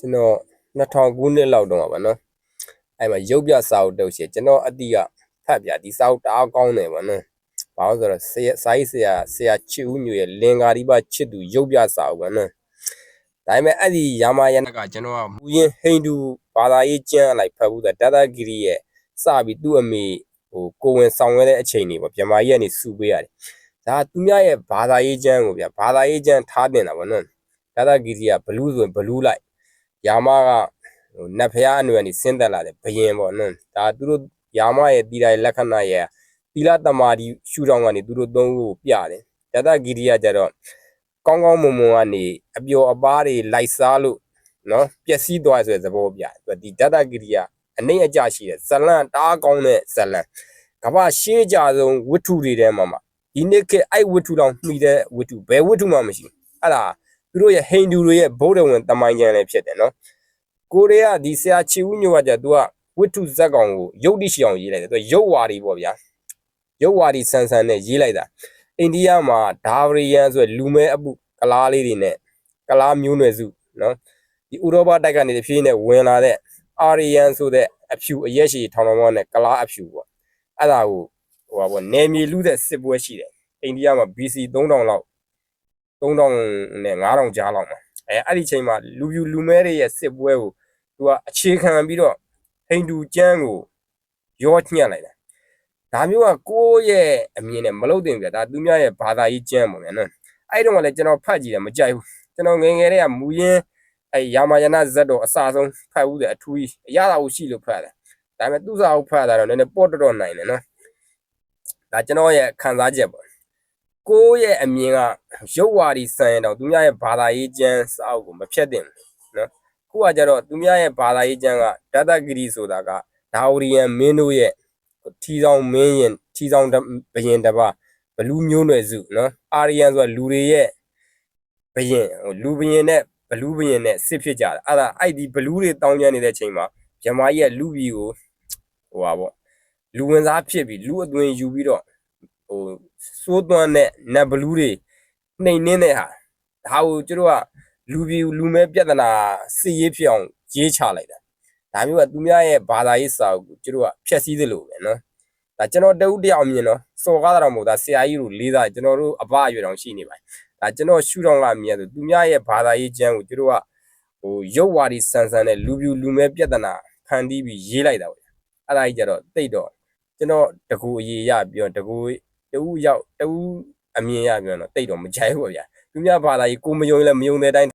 ကျွန်တော်2000ခုနှစ်လောက်တော့ပါနော်အဲ့မှာရုပ်ပြစာအုပ်တုပ်ရှင်ကျွန်တော်အတိကဖတ်ပြဒီစာအုပ်တအားကောင်းတယ်ဗောနော်ဘာလို့ဆိုတော့စာရေးဆရာချစ်ဦးညွရဲ့လင်္ကာဒီပချစ်သူရုပ်ပြစာအုပ်ဗောနော်ဒါပေမဲ့အဲ့ဒီရာမာယနကကျွန်တော်ကမူရင်းဟိန္ဒူဘာသာရေးကျမ်းလိုက်ဖတ်ဘူးဒါတတဂီရီရဲ့စပြီးသူ့အမေကိုဝင်ဆောင်ရတဲ့အချိန်တွေပေါ့ဗမာကြီးကနေစူပေးရတယ်ဒါသူများရဲ့ဘာသာရေးကျမ်းကိုဗျဘာသာရေးကျမ်းထားတင်တာဗောနော်တတဂီရီကဘလူးဆိုရင်ဘလူးလိုက်ယာမကနတ်ဖျားအနွယ်နေဆင်းသက်လာတယ်ဘယင်ပေါ့နော်ဒါသူတို့ယာမရဲ့တီတိုင်းလက္ခဏာရဲ့သီလတမာဒီရှုထောင့်ကနေသူတို့သုံးခုကိုပြတယ်တတဂီရီကကြတော့ကောင်းကောင်းမွန်မွန်ကနေအပျော်အပါးတွေလိုက်စားလို့နော်ပျက်စီးသွားဆိုတဲ့သဘောပြသူဒီတတဂီရီကအနှိမ့်အကြရှိတဲ့ဇလန်တားကောင်းတဲ့ဇလန်ကမ္ဘာရှေးကြဆုံးဝတ္ထုတွေထဲမှာဒီနေ့ခေတ်အဲ့ဝတ္ထုတော်မှီတဲ့ဝတ္ထုဘယ်ဝတ္ထုမှမရှိဘူးအဲ့ဒါသူတို့ရဲ့ဟိန္ဒူတွေရဲ့ဗုဒ္ဓဝင်တမိုင်းကျမ်းလည်းဖြစ်တယ်နော်ကိုရီးယားဒီဆရာချီဦးညိုကကြသူကဝတ္ထုဇက်ကောင်ကိုရုပ်တိရှိအောင်ရေးလိုက်တယ်သူကရုပ်ဝါဒီပေါ့ဗျာရုပ်ဝါဒီဆန်ဆန်နဲ့ရေးလိုက်တာအိန္ဒိယမှာဒါဗရီယန်ဆိုလူမဲအပုကလားလေးတွေနဲ့ကလားမျိုးနွယ်စုနော်ဒီဥရောပတိုက်ကနေတဖြည်းနဲ့ဝင်လာတဲ့အာရီယန်ဆိုတဲ့အဖြူအရက်ရှိထောင်ထောင်မောင်းနဲ့ကလားအဖြူပေါ့အဲ့ဒါကိုဟိုပါပေါ့နယ်မြေလူတဲ့စစ်ပွဲရှိတယ်အိန္ဒိယမှာ BC 3000လောက်3000နဲ့9000ကြားလောက်မှာအဲ့ဒီချိန်မှာလူပြူလူမဲတွေရဲ့စစ်ပွဲကိုသူကအခြေခံပြီးတော့ဟိန္ဒူကျမ်းကိုရောညှက်လိုက်တာဒါမျိုးကကိုယ့်ရဲ့အမြင်နဲ့မလုပ်တင်ပြဒါသူများရဲ့ဘာသာရေးကျမ်းပေါ့ဗျာနော်အဲ့တုန်းကလည်းကျွန်တော်ဖတ်ကြည့်တယ်မကြိုက်ဘူးကျွန်တော်ငယ်ငယ်တည်းကမူရင်းအဲ့ယာမယနာဇက်တော်အစဆုံးဖတ်ဦးတယ်အထူးကြီးအရသာကိုရှိလို့ဖတ်တယ်ဒါပေမဲ့သူ့စာအုပ်ဖတ်တာတော့နည်းနည်းပေါ့တော်နိုင်တယ်နော်ဒါကျွန်တော်ရဲ့ခံစားချက်ပေါ့ကိုယ့်ရဲ့အမြင်ကရုပ်ဝါဒီစံရတော့သူများရဲ့ဘာသာရေးကျမ်းစာအုပ်ကိုမဖြတ်တင်ဘူးနော်ခုကကြတော့သူများရဲ့ဘာသာရေးကျမ်းကဒတဂရီဆိုတာကဒါဝရီယန်မင်းတို့ရဲ့ထီဆောင်မင်းရင်ထီဆောင်ဘယင်တပါဘလူးမျိုးနွယ်စုနော်အာရီယန်ဆိုတာလူတွေရဲ့ဘယင်လူဘယင်နဲ့ဘလူးဘယင်နဲ့စစ်ဖြစ်ကြတာအဲ့ဒါအဲ့ဒီဘလူးတွေတောင်းကျမ်းနေတဲ့ချိန်မှာဗမာကြီးရဲ့လူပြည်ကိုဟိုပါပေါ့လူဝင်စားဖြစ်ပြီးလူအသွင်ယူပြီးတော့ဟိုစိုးသွမ်းတဲ့နတ်ဘလူးတွေနှိမ်နှင်းတဲ့ဟာဒါကိုကျတို့ကလူပြည်လူမဲပြဿနာစစ်ရေးဖြစ်အောင်ရေးချလိုက်တာဒါမျိုးကသူများရဲ့ဘာသာရေးစာအုပ်ကိုကျတို့ကဖျက်ဆီးသလိုပဲနော်ဒါကျွန်တော်တဦးတယောက်မြင်နော်စော်ကားတာတော့မဟုတ်ဒါဆရာကြီးတို့လေးစားကျွန်တော်တို့အဘအရွယ်တောင်ရှိနေပါတယ်ဒါကျွန်တော်ရှုထောင့်ကမြင်ဆိုသူများရဲ့ဘာသာရေးကျမ်းကိုကျတို့ကဟိုရုပ်ဝါဒီဆန်ဆန်နဲ့လူပြူလူမဲပြဿနာဖန်တီးပြီးရေးလိုက်တာပေါ့အဲ့ဒါကြီးကြတော့တိတ်တော့ကျွန်တော်တကူအရေးရပြီးတော့တကူတူရောက်တူအမြင်ရပြီးတော့တိတ်တော့မကြိုက်ဘူးဗျာသူများဘာသာကြီးကိုမယုံလဲမယုံတဲ့အတိုင်း